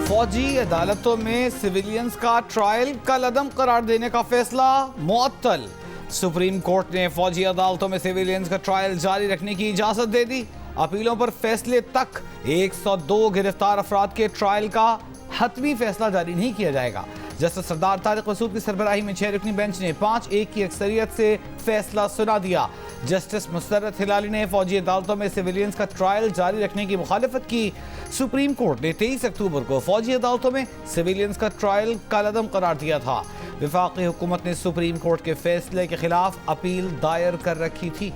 फौजी अदालतों में सिविलियंस का ट्रायल कल अदम करार देने का फैसला मुअत्तल। सुप्रीम कोर्ट ने फौजी अदालतों में सिविलियंस का ट्रायल जारी रखने की इजाजत दे दी। अपीलों पर फैसले तक 102 गिरफ्तार अफराद के ट्रायल का हतमी फैसला जारी नहीं किया जाएगा। जस्टिस सरदार तारिक मसूद की सरबराही में 6 रुकनी बेंच ने 5-1 की अक्सरियत से फैसला सुना दिया। जस्टिस मुसर्रत हिलाली ने फौजी अदालतों में सिविलियंस का ट्रायल जारी रखने की मुखालिफत की। सुप्रीम कोर्ट ने 23 अक्टूबर को फौजी अदालतों में सिविलियंस का ट्रायल कलअदम करार दिया था। वफाकी हुकूमत ने सुप्रीम कोर्ट के फैसले के खिलाफ अपील दायर कर रखी थी।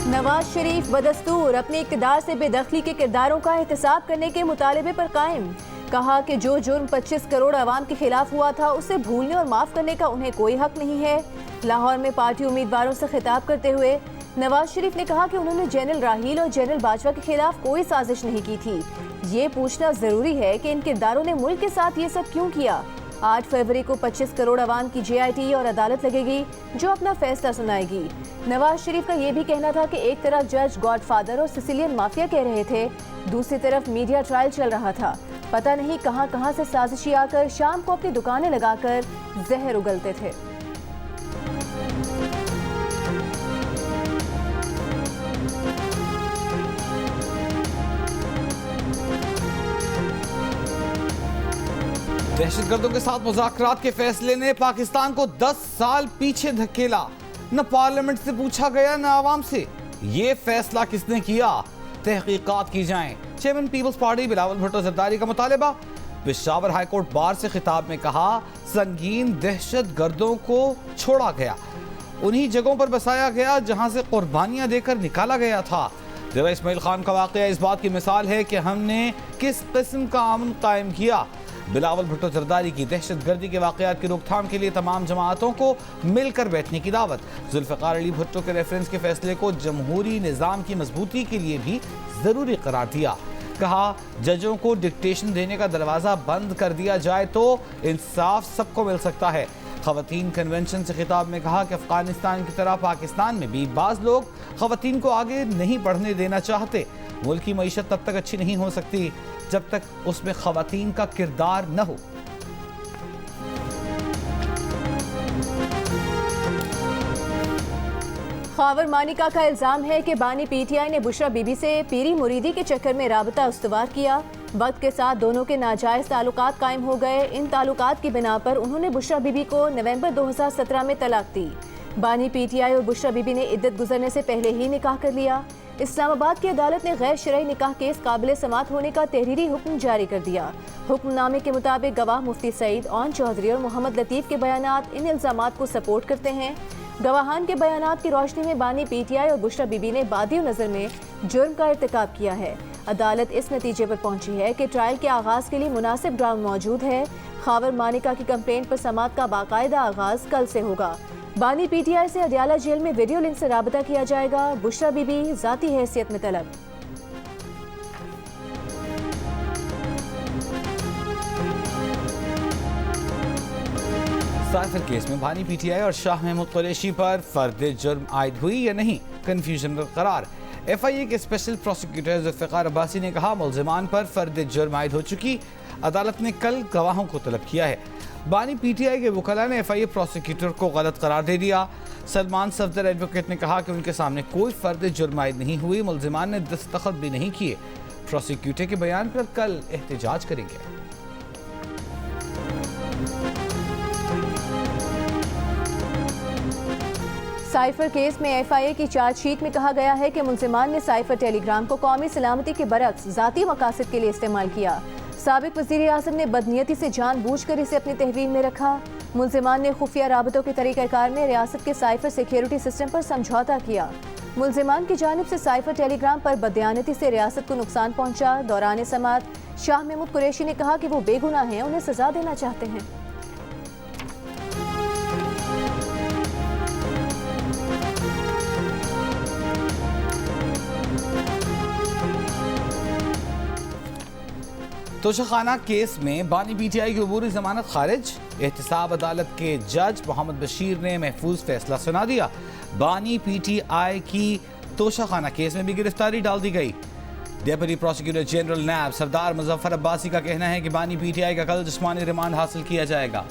नवाज शरीफ बदस्तूर अपने इक़्तिदार से बेदखली के किरदारों का एहतसाब करने के मुतालबे पर कायम। कहा कि जो जुर्म 25 करोड़ आवाम के खिलाफ हुआ था उसे भूलने और माफ़ करने का उन्हें कोई हक नहीं है। लाहौर में पार्टी उम्मीदवारों से खिताब करते हुए नवाज शरीफ ने कहा कि उन्होंने जनरल राहील और जनरल बाजवा के खिलाफ कोई साजिश नहीं की थी। ये पूछना ज़रूरी है कि इन किरदारों ने मुल्क के साथ ये सब क्यों किया। 8 फरवरी को 25 करोड़ आवाम की JIT और अदालत लगेगी जो अपना फैसला सुनाएगी। नवाज शरीफ का ये भी कहना था कि एक तरफ जज गॉडफादर और सिसिलियन माफिया कह रहे थे, दूसरी तरफ मीडिया ट्रायल चल रहा था। पता नहीं कहां से साजिशी आकर शाम को अपनी दुकानें लगाकर जहर उगलते थे। दहशतगर्दों के साथ मुज़ाकरात के फैसले ने पाकिस्तान को 10 साल पीछे धकेला। न पार्लियामेंट से पूछा गया न आवाम से। ये फैसला किसने किया? तहकीकात की जाएं। चेयरमैन पीपल्स पार्टी बिलावल भुट्टो जरदारी का मुतालबा। पेशावर हाईकोर्ट बार से खिताब में कहा, संगीन दहशतगर्दों को छोड़ा गया, उन्हीं जगहों पर बसाया गया जहां से कुर्बानियां देकर निकाला गया था। देवा इस्माइल खान का वाकया इस बात की मिसाल है कि हमने किस किस्म का अमन कायम किया। बिलावल भुट्टो जरदारी की दहशतगर्दी के वाक़यात की रोकथाम के लिए तमाम जमातों को मिलकर बैठने की दावत। जुल्फ़िकार अली भुट्टो के रेफरेंस के फैसले को जमहूरी निज़ाम की मजबूती के लिए भी ज़रूरी करार दिया। कहा, जजों को डिक्टेशन देने का दरवाज़ा बंद कर दिया जाए तो इंसाफ सबको मिल सकता है। ख़वातीन कन्वेंशन से खिताब में कहा कि अफ़गानिस्तान की तरह पाकिस्तान में भी बाज़ लोग ख़वातीन को आगे नहीं बढ़ने देना चाहते। मुल्क की मईशत तब तक अच्छी नहीं हो सकती जब तक उसमें ख़वातीन का किरदार न हो। खावर मानिका का इल्ज़ाम है कि बानी PTI ने बुशरा बीबी से पीरी मुरीदी के चक्कर में राबता उस्तवार किया। वक्त के साथ दोनों के नाजायज़ ताल्लुकात कायम हो गए। इन ताल्लुकात की बिना पर उन्होंने बुशरा बीबी को नवंबर 2017 में तलाक दी। बानी PTI और बुशरा बीबी ने इद्दत गुजरने से पहले ही निकाह कर लिया। इस्लामाबाद की अदालत ने गैर शरई निकाह केस काबिल समात होने का तहरीरी हुक्म जारी कर दिया। हुक्मनामे के मुताबिक गवाह मुफ्ती सईद, ओन चौधरी और मोहम्मद लतीफ़ के बयानात इन इल्ज़ामात को सपोर्ट करते हैं। गवाहान के बयानात की रोशनी में बानी PTI और बुशरा बीबी ने बादी नज़र में जुर्म का इर्तिकाब किया है। अदालत इस नतीजे पर पहुंची है कि ट्रायल के आगाज़ के लिए मुनासिब ग्राउंड मौजूद है। खावर मानिका की कंप्लेंट पर समात का बाकायदा आगाज़ कल से होगा। बानी PTI से अडियाला जेल में वीडियो लिंक से राबता किया जाएगा। बुशरा बीबी ज़ाती हैसियत में तलब। साइफर केस में बानी PTI और शाह महमूद कुरैशी पर फर्द जुर्म आयद हुई या नहीं, कन्फ्यूजन बरकरार। FIA के स्पेशल प्रोसिक्यूटर जुल्फ़िकार अब्बासी ने कहा, मुल्ज़िमान पर फर्द जुर्म आयद हो चुकी। अदालत ने कल गवाहों को तलब किया है। बानी PTI के वकला ने FIA प्रोसिक्यूटर को गलत करार दे दिया। सलमान सफदर एडवोकेट ने कहा कि उनके सामने कोई फर्द जुर्म आयद नहीं हुई, मुल्ज़िमान ने दस्तखत भी नहीं किए। प्रोसिक्यूटर के बयान पर कल एहतजाज करेंगे। साइफर केस में FIA की चार्जशीट में कहा गया है कि मुल्ज़िमान ने साइफर टेलीग्राम को कौमी सलामती के बरक्स ज़ाती मकासद के लिए इस्तेमाल किया। साबिक वज़ीर आज़म ने बदनीयती से जानबूझकर इसे अपनी तहवील में रखा। मुल्ज़िमान ने खुफिया राबतों के तरीक़ाकार में रियासत के साइफर सिक्योरिटी सिस्टम पर समझौता किया। मुल्ज़िमान की जानिब से साइफर टेलीग्राम पर बदयानती से रियासत को नुकसान पहुँचा। दौरान समात शाह महमूद कुरैशी ने कहा कि वो बेगुनाह हैं, उन्हें सजा देना चाहते हैं। तोशाखाना केस में बानी PTI की अबूरी जमानत खारिज। एहतसाब अदालत के जज मोहम्मद बशीर ने महफूज फैसला सुना दिया। बानी PTI की तोशाखाना केस में भी गिरफ्तारी डाल दी गई। डेप्यूटी प्रोसिक्यूटर जनरल नैब सरदार मुजफ्फर अब्बासी का कहना है कि बानी पीटीआई का कल जिस्मानी रिमांड हासिल किया जाएगा।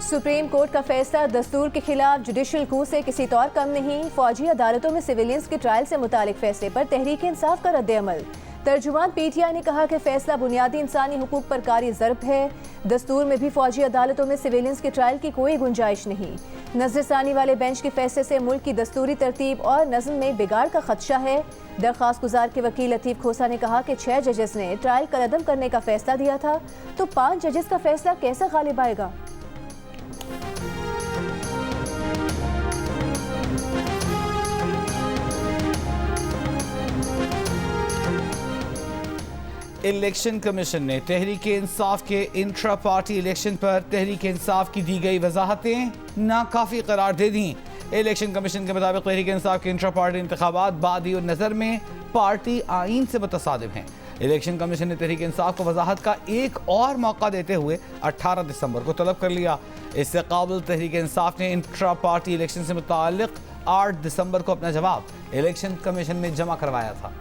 सुप्रीम कोर्ट का फैसला दस्तूर के खिलाफ जुडिशल कू से किसी तौर कम नहीं। फौजी अदालतों में सिविलियंस के ट्रायल से मुतालिक फैसले पर तहरीक इंसाफ का रद्द-ए-अमल। तर्जुमान पीटीआई ने कहा कि फैसला बुनियादी इंसानी हुकूक पर कारी ज़र्ब है। दस्तूर में भी फौजी अदालतों में सिविलियंस के ट्रायल की कोई गुंजाइश नहीं। नजरसानी वाले बेंच के फैसले से मुल्क की दस्तूरी तरतीब और नज़्म में बिगाड़ का खदशा है। दरख्वास्त गुजार के वकील लतीफ़ खोसा ने कहा कि 6 जजेस ने ट्रायल कलअदम करने का फैसला दिया था, तो 5 जजेस का फैसला कैसे गालिब आएगा। इलेक्शन कमीशन ने तहरीक इंसाफ के इंट्रा पार्टी इलेक्शन पर तहरीक इंसाफ की दी गई वजाहतें नाकाफी करार दे दी। इलेक्शन कमीशन के मुताबिक तहरीक इंसाफ के इंट्रा पार्टी इंतखाबात बादी और नज़र में पार्टी आइन से मुतसादिम हैं। इलेक्शन कमीशन ने तहरीक इंसाफ को वजाहत का एक और मौका देते हुए 18 दिसंबर को तलब कर लिया। इससे काबिल तहरीक इंसाफ ने इंट्रा पार्टी इलेक्शन से मुताल्लिक 8 दिसंबर को अपना जवाब इलेक्शन कमीशन में जमा करवाया था।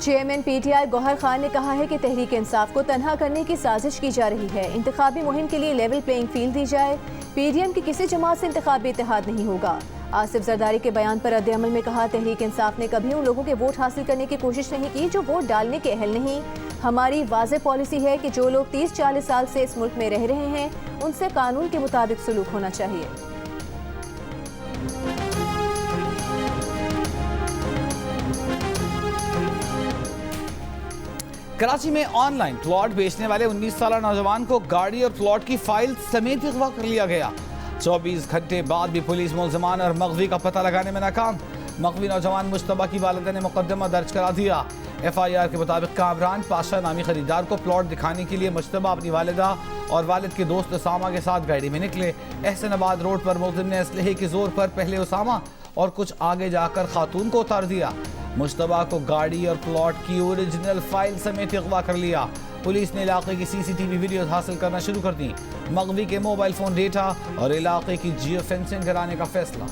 चेयरमैन पीटीआई गौहर खान ने कहा है कि तहरीक इंसाफ को तनहा करने की साजिश की जा रही है। इंतखाबी मुहिम के लिए लेवल प्लेइंग फील्ड दी जाए। पीडीएम की किसी जमात से इंतखाबी इत्तेहाद नहीं होगा। आसिफ जरदारी के बयान पर रद्द-ए-अमल में कहा, तहरीक इंसाफ ने कभी उन लोगों के वोट हासिल करने की कोशिश नहीं की जो वोट डालने के अहल नहीं। हमारी वाज़ेह पॉलिसी है कि जो लोग 30-40 साल से इस मुल्क में रह रहे हैं उनसे कानून के मुताबिक सलूक होना चाहिए। कराची में ऑनलाइन प्लॉट बेचने वाले 19 साल नौजवान को गाड़ी और प्लॉट की फाइल समेत अगवा कर लिया गया। 24 घंटे बाद भी पुलिस मुल्ज़मान और मग़वी का पता लगाने में नाकाम। मग़वी नौजवान मुश्तबा की वालिदा ने मुकदमा दर्ज करा दिया। FIR के मुताबिक कामरान पाशा नामी खरीदार को प्लॉट दिखाने के लिए मुश्तबा अपनी वालिदा और वालिद के दोस्त उसामा के साथ गाड़ी में निकले। एहसनाबाद रोड पर मुल्ज़िम ने असलहे के जोर पर पहले उसामा और कुछ आगे जाकर खातून को उतार दिया। मुश्तबा को गाड़ी और प्लॉट की ओरिजिनल फाइल समेत अगवा कर लिया। पुलिस ने इलाके की CCTV वीडियो हासिल करना शुरू कर दी। मग़वी के मोबाइल फ़ोन डेटा और इलाके की जियो फेंसिंग कराने का फैसला।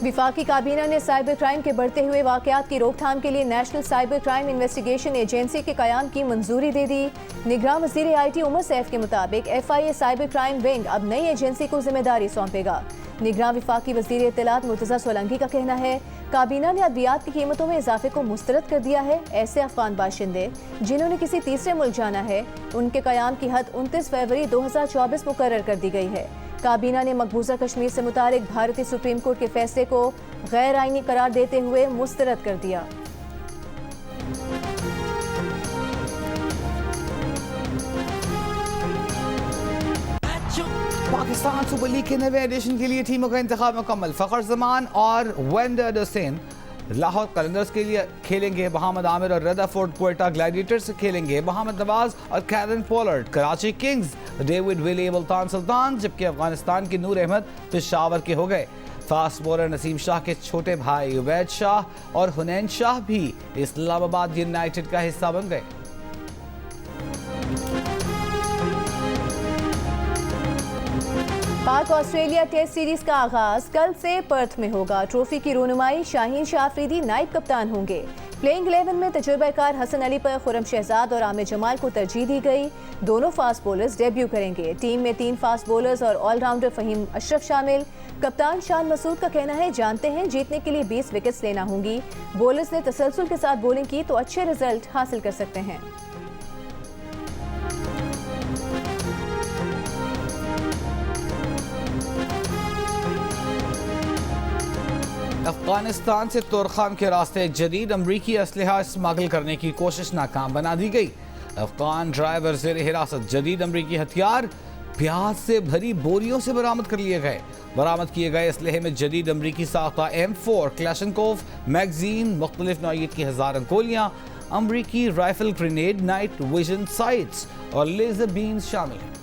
विफाकी काबीना ने साइबर क्राइम के बढ़ते हुए वाक़यात की रोकथाम के लिए national cyber crime investigation agency के क़याम की मंजूरी दे दी। निगरान वज़ीर IT उमर सैफ के मुताबिक FIA साइबर क्राइम विंग अब नई एजेंसी को जिम्मेदारी सौंपेगा। निगरान विफाकी वज़ीर इत्तलात मुर्तज़ा सोलंकी का कहना है, काबीना ने अद्वियात की कीमतों में इजाफे को मुस्तरद कर दिया है। ऐसे अफगान बाशिंदे जिन्होंने किसी तीसरे मुल्क जाना है, उनके क़याम की हद 29 फरवरी 2024 मुकर्रर कर दी गई है। काबीना ने मकबूजा कश्मीर से मुतालिक भारतीय सुप्रीम कोर्ट के फैसले को गैर आईनी करार देते हुए मुस्तरद कर दिया। पाकिस्तान सुपर लीग के नवे एडिशन के लिए टीमों का इंतखाब मुकम्मल। फ़खर जमान और वेंडर हुसैन लाहौर कलंदर्स के लिए खेलेंगे। मोहम्मद आमिर और रदरफोर्ड क्वेटा ग्लैडिएटर्स से खेलेंगे। मोहम्मद नवाज और Kieron Pollard Karachi Kings, David Willey Multan Sultan, जबकि अफगानिस्तान के नूर अहमद पेशावर के हो गए। फास्ट बॉलर नसीम शाह के छोटे भाई उबैद शाह और हुनैन शाह भी इस्लामाबाद यूनाइटेड का हिस्सा बन गए। पाक ऑस्ट्रेलिया टेस्ट सीरीज का आगाज कल से पर्थ में होगा। ट्रॉफी की रोनुमाई शाहीन शाह अफरीदी नाइब कप्तान होंगे। प्लेइंग 11 में तजुर्बाकार हसन अली पर खुरम शहजाद और आमिर जमाल को तरजीह दी गई। दोनों फास्ट बॉलर्स डेब्यू करेंगे। टीम में 3 फास्ट बॉलर्स और ऑलराउंडर फहीम अशरफ शामिल। कप्तान शान मसूद का कहना है, जानते हैं जीतने के लिए 20 विकेट्स लेना होंगी। बॉलर्स ने तसलसल के साथ बॉलिंग की तो अच्छे रिजल्ट हासिल कर सकते हैं। अफगानिस्तान से तोरखाम के रास्ते जदीद अमरीकी असलहा स्मगल करने की कोशिश नाकाम बना दी गई। अफगान ड्राइवर जेर हिरासत जदीद अमरीकी हथियार प्याज से भरी बोरियों से बरामद कर लिए गए। बरामद किए गए असलहे में जदीद अमरीकी साख्ता M4 क्लैशनकोव मैगजीन, मुख्तलिफ नौइयत की 1000 गोलियां, अमरीकी rifle grenade, night vision sites और लेजर बीम्स शामिल हैं।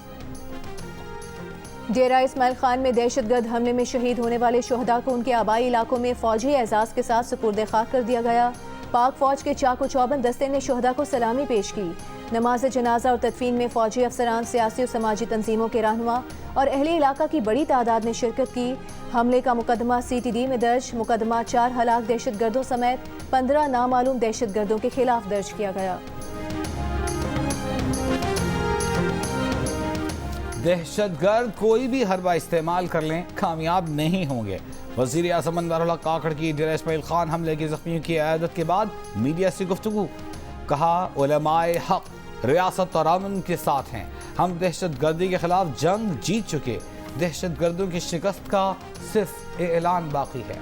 डेरा इस्माइल खान में दहशतगर्द हमले में शहीद होने वाले शोहदा को उनके आबाई इलाकों में फौजी एजाज के साथ सुपुर्द खाक कर दिया गया। पाक फौज के चाको चौबंद दस्ते ने शोहदा को सलामी पेश की। नमाज जनाजा और तदफीन में फौजी अफसरान, सियासी और समाजी तंजीमों के रहनुमा और अहले इलाका की बड़ी तादाद ने शिरकत की। हमले का मुकदमा CTD में दर्ज। मुकदमा 4 हलाक दहशत गर्दों समेत 15 नामालूम दहशत गर्दों के खिलाफ दर्ज किया गया। दहशतगर्द कोई भी हरबा इस्तेमाल कर लें, कामयाब नहीं होंगे। वज़ीर आज़म अनवरुल्लाह काकड़ की डेरा इस्माइल खान हमले के ज़ख्मियों की अयादत के बाद मीडिया से गुफ्तगू। कहा, उलमाए हक रियासत और अमन के साथ हैं। हम दहशत गर्दी के खिलाफ जंग जीत चुके। दहशत गर्दों की शिकस्त का सिर्फ ऐलान बाकी है।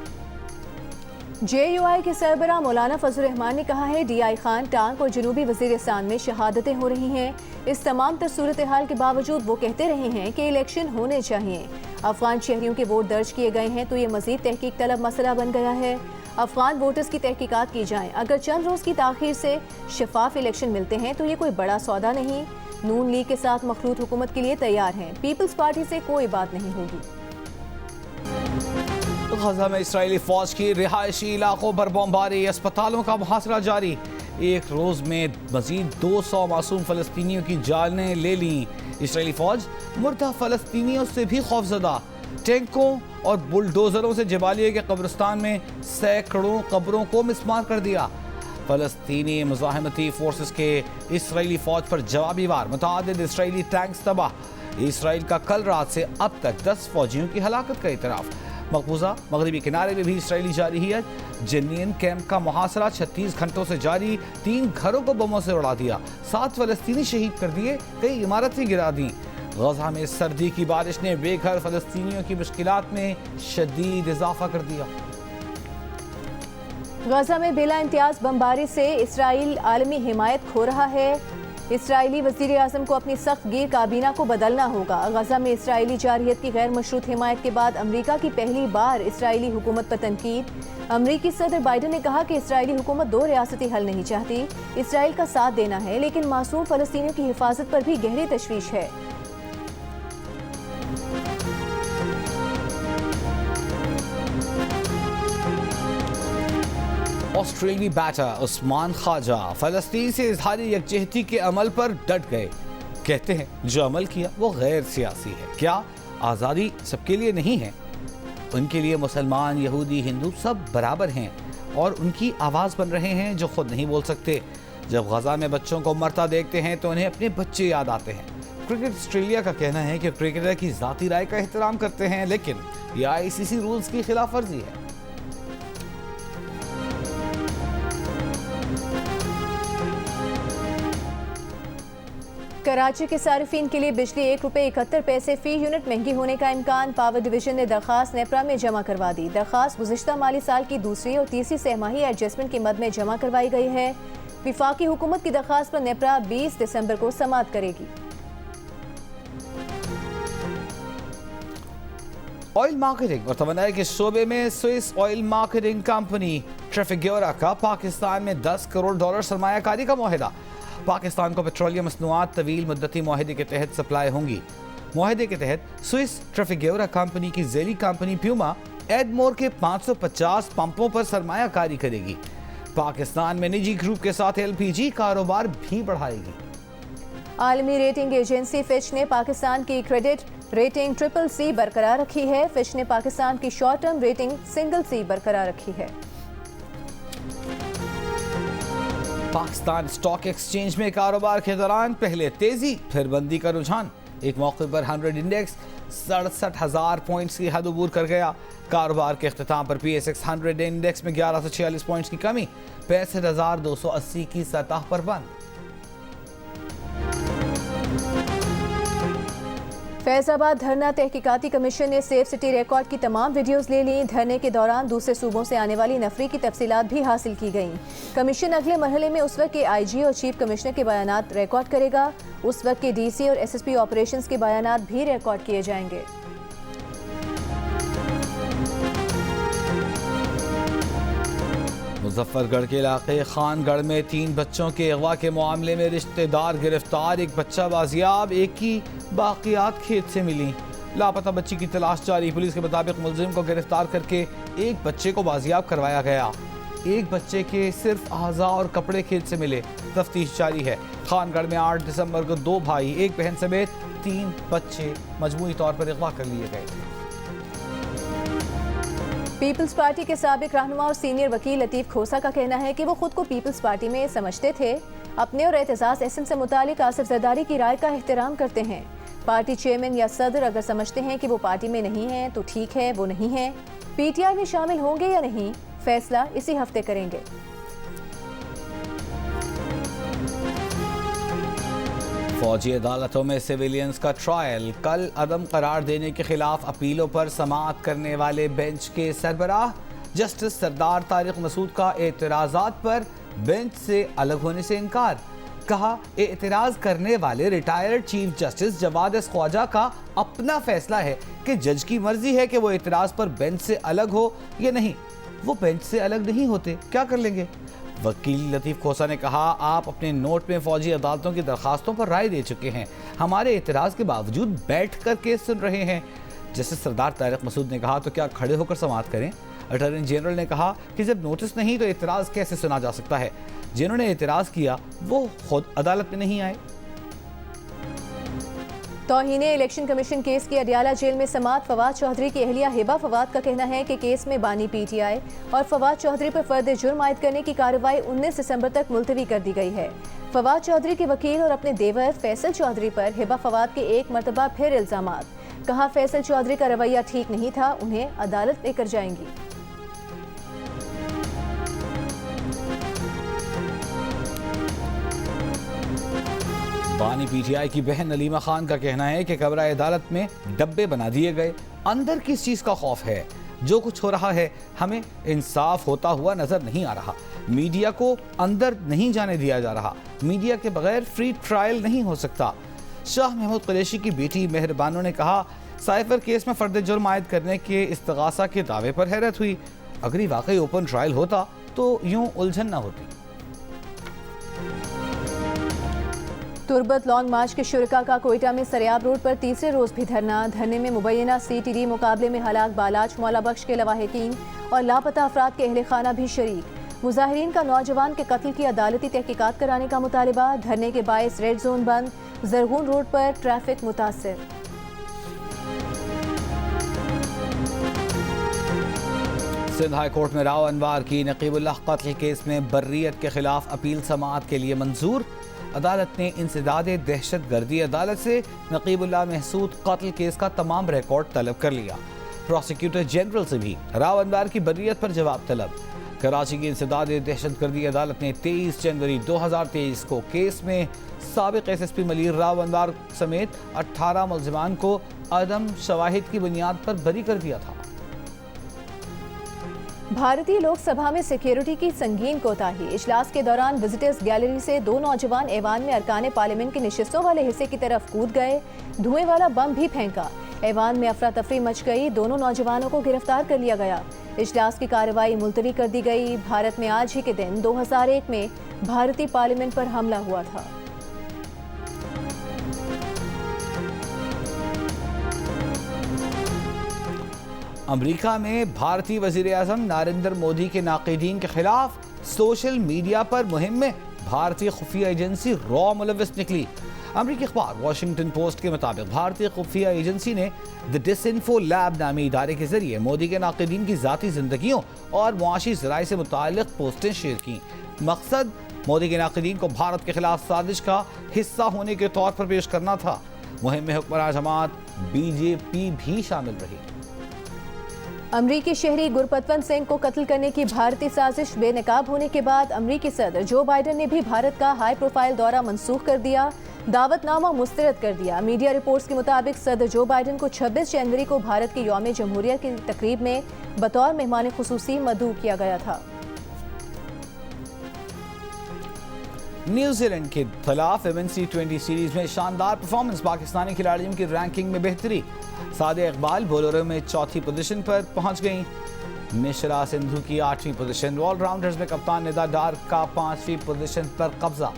JUI के सरबराह मौलाना फजल रहमान ने कहा है, DI खान, टांग और जनूबी वज़ीरिस्तान में शहादतें हो रही हैं। इस तमाम तर सूरत हाल के बावजूद वो कहते रहे हैं कि इलेक्शन होने चाहिए। अफगान शहरियों के वोट दर्ज किए गए हैं तो ये मजीद तहकीक तलब मसला बन गया है। अफगान वोटर्स की तहकीकात की जाएं। अगर चंद रोज़ की ताख़ीर से शफाफ इलेक्शन मिलते हैं तो ये कोई बड़ा सौदा नहीं। नून लीग के साथ मखलूत हुकूमत के लिए तैयार हैं। पीपल्स पार्टी से कोई बात नहीं होगी। गजा में इस्राएली फौज की रिहायशी इलाकों पर बमबारी, अस्पतालों का मुहासरा जारी। एक रोज में मजीद 200 मासूम फलस्तीनियों की जानें ले ली। इस्राएली फौज मुर्दा फलस्तीनियों से भी खौफजदा। टैंकों और बुलडोजरों से जबालिया के कब्रिस्तान में सैकड़ों कब्रों को मिसमार कर दिया। फलस्तीनी मुजाहिमती फोर्सेस के इस्राएली फौज पर जवाबी वार, मुतअद्दिद इस्राएली टैंक्स तबाह। इसराइल का कल रात से अब तक 10 फौजियों की हलाकत का इतराफ। मकबूजा मगरबी किनारे में भी इसराइली जारहियत। जन्नियन कैंप का मुहासरा 36 घंटों से जारी। 3 घरों को बमों से उड़ा दिया। 7 फलस्तीनी शहीद कर दिए, कई इमारतें गिरा दी। गजा में सर्दी की बारिश ने बेघर फलस्तीनियों की मुश्किलात में शदीद इजाफा कर दिया। गजा में बिला इम्तियाज बमबारी से इसराइल आलमी हिमायत खो रहा है। इसराइली वज़ीर आज़म को अपनी सख्त गिर काबीना को बदलना होगा। गजा में इसराइली जारहियत की गैर मशरूत हिमायत के बाद अमरीका की पहली बार इसराइली हुकूमत पर तनकीद। अमरीकी सदर बाइडन ने कहा कि इसराइली हुकूमत 2 रियासती हल नहीं चाहती, इसराइल का साथ देना है, लेकिन मासूम फलस्तीनियों की हिफाजत पर भी गहरी तशवीश है। ऑस्ट्रेलियाई बैटर उस्मान ख्वाजा फलस्तीन से इजहारी यकजहती के अमल पर डट गए। कहते हैं जो अमल किया वो गैर सियासी है। क्या आज़ादी सबके लिए नहीं है? उनके लिए मुसलमान, यहूदी, हिंदू सब बराबर हैं और उनकी आवाज़ बन रहे हैं जो खुद नहीं बोल सकते। जब गजा में बच्चों को मरता देखते हैं तो उन्हें अपने बच्चे याद आते हैं। क्रिकेट ऑस्ट्रेलिया का कहना है कि क्रिकेटर की ज़ाती राय का एहतराम करते हैं, लेकिन यह ICC रूल्स की खिलाफ वर्जी है। कराची के सारिफिन के लिए बिजली ₹1.71 फी यूनिट महंगी होने का इम्कान। पावर डिवीजन ने दरख्वास्त नेपरा में जमा करवा दी। दरख्वास्त गुज़िश्ता माली साल की दूसरी और तीसरी सहमाही एडजस्टमेंट की मद में जमा करवाई गई है। विफाकी हुकूमत की दरख्वास्त पर नेपरा 20 दिसंबर को समाअत करेगी। ऑयल मार्केटिंग और तवन्नाई के शोबे में स्विस ऑयल मार्केटिंग कंपनी ट्रैफिगोरा का पाकिस्तान में $10 करोड़ सरमायाकारी का मुआहिदा। पाकिस्तान को पेट्रोलियम मसनूआत तवील मुद्दती मुआहिदे के तहत सप्लाई होंगी। मुआहिदे के तहत स्विस ट्रैफिगोरा कंपनी की ज़ेली कंपनी प्यूमा एडमोर के 550 पंपों पर सरमायाकारी करेगी। पाकिस्तान में निजी ग्रुप के साथ LPG कारोबार भी बढ़ाएगी। आलमी रेटिंग एजेंसी फिच ने पाकिस्तान की क्रेडिट रेटिंग CCC बरकरार रखी है। फिच ने पाकिस्तान की शॉर्ट टर्म रेटिंग C बरकरार रखी है। पाकिस्तान स्टॉक एक्सचेंज में कारोबार के दौरान पहले तेजी फिर मंदी का रुझान। एक मौके पर 100 इंडेक्स 67,000 पॉइंट्स की हद अबूर कर गया। कारोबार के अख्ताम पर PSX 100 इंडेक्स में 1146 पॉइंट्स की कमी 65,280 की सतह पर बंद। फैजाबाद धरना तहकीकाती कमीशन ने सेफ सिटी रिकॉर्ड की तमाम वीडियोस ले ली। धरने के दौरान दूसरे सूबों से आने वाली नफरी की तफसीलात भी हासिल की गईं। कमीशन अगले मरहले में उस वक्त के IG और चीफ कमिश्नर के बयानात रिकॉर्ड करेगा। उस वक्त के DC और SSP ऑपरेशंस के बयानात भी रिकॉर्ड किए जाएंगे। मुजफ्फरगढ़ के इलाके खानगढ़ में 3 बच्चों के अगवा के मामले में रिश्तेदार गिरफ्तार। एक बच्चा बाजियाब, एक की बाकियात खेत से मिली। लापता बच्ची की तलाश जारी। पुलिस के मुताबिक मुलजिम को गिरफ्तार करके एक बच्चे को बाजियाब करवाया गया। एक बच्चे के सिर्फ आज़ा और कपड़े खेत से मिले। तफ्तीश जारी है। खानगढ़ में 8 दिसंबर को 2 भाई, एक बहन समेत 3 बच्चे मजमूई तौर पर अगवा कर लिए गए थे। पीपल्स पार्टी के साबिक रहनुमा और सीनियर वकील लतीफ खोसा का कहना है कि वो खुद को पीपल्स पार्टी में समझते थे। अपने और एतजाज़ एहसन से मुतालिक आसिफ जरदारी की राय का एहतराम करते हैं। पार्टी चेयरमैन या सदर अगर समझते हैं कि वो पार्टी में नहीं है तो ठीक है, वो नहीं है। पीटीआई में शामिल होंगे या नहीं, फैसला इसी हफ्ते करेंगे। फौजी अदालतों में सिविलियंस का ट्रायल। कल अदम करार देने के खिलाफ अपीलों पर समाअत करने वाले बेंच के सरबराह जस्टिस सरदार तारिक मसूद का एतराज़ात पर बेंच से अलग होने से इनकार। कहा, एतराज करने वाले retired chief justice Jawad S Khawaja का अपना फैसला है कि जज की मर्जी है कि वो एतराज पर बेंच से अलग हो या नहीं। वो बेंच से अलग नहीं होते, क्या कर लेंगे? वकील लतीफ खोसा ने कहा, आप अपने नोट में फौजी अदालतों की दरखास्तों पर राय दे चुके हैं, हमारे एतराज के बावजूद बैठ कर केस सुन रहे हैं। जस्टिस सरदार तारिक मसूद ने कहा, तो क्या खड़े होकर समाअत करें? अटॉर्नी जनरल ने कहा कि जब नोटिस नहीं तो एतराज कैसे सुना जा सकता है? जिन्होंने एतराज किया वो खुद अदालत में नहीं आए। तौहीने इलेक्शन कमीशन केस की अडियाला जेल में समाअत। फवाद चौधरी की अहलिया हिबा फवाद का कहना है कि केस में बानी पीटीआई और फवाद चौधरी पर फर्द जुर्म आयद करने की कार्रवाई 19 दिसंबर तक मुलतवी कर दी गई है। फवाद चौधरी के वकील और अपने देवर फैसल चौधरी पर हिबा फवाद के एक मरतबा फिर इल्जामात। कहा, फैसल चौधरी का रवैया ठीक नहीं था, उन्हें अदालत लेकर जाएंगी। बानी पीटीआई की बहन नलीमा खान का कहना है कि कमरा अदालत में डब्बे बना दिए गए। अंदर किस चीज का खौफ है? जो कुछ हो रहा है हमें इंसाफ होता हुआ नजर नहीं आ रहा। मीडिया को अंदर नहीं जाने दिया जा रहा। मीडिया के बगैर फ्री ट्रायल नहीं हो सकता। शाह महमूद कुरैशी की बेटी मेहरबानो ने कहा, साइफर केस में फर्द जुर्म आयद करने के इस्तगासा के दावे पर हैरत हुई। अगर ये वाकई ओपन ट्रायल होता तो यूं उलझन न होती। तुर्बत लॉन्ग मार्च के शुरका का कोयटा में सरियाब रोड पर तीसरे रोज भी धरने में मुबैना CTD मुकाबले में हलाक बालाच मौला बख्श के लवाहिकीन और लापता अफराद के अहले खाना भी शरीक। मुजाहिरीन का नौजवान के कत्ल की अदालती तहकीकात कराने का मुतालिबा। धरने के बायस रेड जोन बंद। जरगून रोड पर ट्रैफिक मुतासिर। सिंध हाई कोर्ट में राव अनवार की नकीबुल्लाह कत्ल केस में बर्रियत के खिलाफ अपील समाअत के लिए मंजूर। अदालत ने इंसदादे दहशत गर्दी अदालत से नकीबुल्लाह महसूद कत्ल केस का तमाम रिकॉर्ड तलब कर लिया। प्रोसिक्यूटर जनरल से भी राव अनवार की बर्रियत पर जवाब तलब। कराची की इंसदादे दहशत गर्दी अदालत ने 23 जनवरी 2023 को केस में साबिक SSP मलीर राव अनवार समेत 18 मुल्जिमान को अदम शवाहिद की बुनियाद पर बरी कर दिया था। भारतीय लोकसभा में सिक्योरिटी की संगीन कोताही। इजलास के दौरान विजिटर्स गैलरी से 2 नौजवान ऐवान में अरकान पार्लियामेंट के नशिस्तों वाले हिस्से की तरफ कूद गए। धुएं वाला बम भी फेंका। ऐवान में अफरा तफरी मच गई। दोनों नौजवानों को गिरफ्तार कर लिया गया। इजलास की कार्रवाई मुलतवी कर दी गई। भारत में आज ही के दिन 2001 में भारतीय पार्लियामेंट पर हमला हुआ था। अमेरिका में भारतीय वजीर आज़म नरेंद्र मोदी के नाक़िदीन के खिलाफ सोशल मीडिया पर मुहिम में भारतीय खुफिया एजेंसी रॉ मुलव्विस निकली। अमेरिकी अखबार वॉशिंगटन पोस्ट के मुताबिक भारतीय खुफिया एजेंसी ने द डिसइंफो लैब नामी इदारे के जरिए मोदी के नाक़िदीन की ज़ाती ज़िंदगियों और मुआशी ज़राए से मुताल्लिक़ पोस्टें शेयर की। मकसद मोदी के नाक़िदीन को भारत के खिलाफ साजिश का हिस्सा होने के तौर पर पेश करना था। मुहिम में हुक्मरान जमात BJP भी शामिल रही। अमरीकी शहरी गुरपतवंत सिंह को कत्ल करने की भारतीय साजिश बेनकाब होने के बाद अमरीकी सदर जो बाइडन ने भी भारत का हाई प्रोफाइल दौरा मंसूख कर दिया। दावतनामा मुस्तरद कर दिया। मीडिया रिपोर्ट्स के मुताबिक सदर जो बाइडन को 26 जनवरी को भारत के यौम जमहूरिया की तकरीब में बतौर मेहमान खुसूसी मदऊ किया गया था। न्यूजीलैंड के खिलाफ वुमेन्स T20 सीरीज में शानदार परफॉर्मेंस। पाकिस्तानी खिलाड़ियों की रैंकिंग में बेहतरी। सादिया इकबाल बोलरों में चौथी पोजीशन पर पहुंच गईं। मिश्रा सिंधु की 8वीं पोजीशन। ऑलराउंडर्स में कप्तान निदा डार का 5वीं पोजीशन पर कब्जा।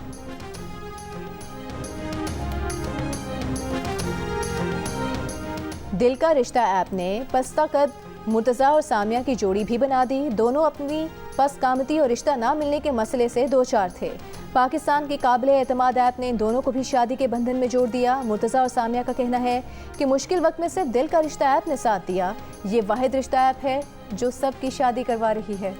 दिल का रिश्ता ऐप ने पस्ता कद मुर्तज़ा और सामिया की जोड़ी भी बना दी। दोनों अपनी पस कामती और रिश्ता ना मिलने के मसले से दो चार थे। पाकिस्तान के काबिल एतमाद ऐप ने इन दोनों को भी शादी के बंधन में जोड़ दिया। मुर्तज़ा और सामिया का कहना है कि मुश्किल वक्त में सिर्फ दिल का रिश्ता ऐप ने साथ दिया। ये वाहिद रिश्ता ऐप है जो सबकी शादी करवा रही है।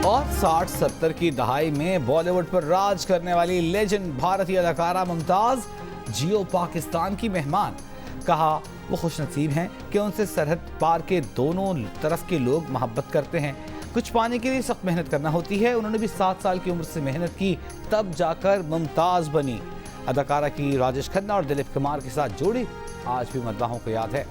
और 60-70 की दहाई में बॉलीवुड पर राज करने वाली लेजेंड भारतीय अदाकारा मुमताज जियो पाकिस्तान की मेहमान। कहा वो खुशनसीब हैं कि उनसे सरहद पार के दोनों तरफ के लोग मोहब्बत करते हैं। कुछ पाने के लिए सख्त मेहनत करना होती है। उन्होंने भी 7 साल की उम्र से मेहनत की, तब जाकर मुमताज बनी। अदाकारा की राजेश खन्ना और दिलीप कुमार के साथ जोड़ी आज भी मद्दाहों को याद है।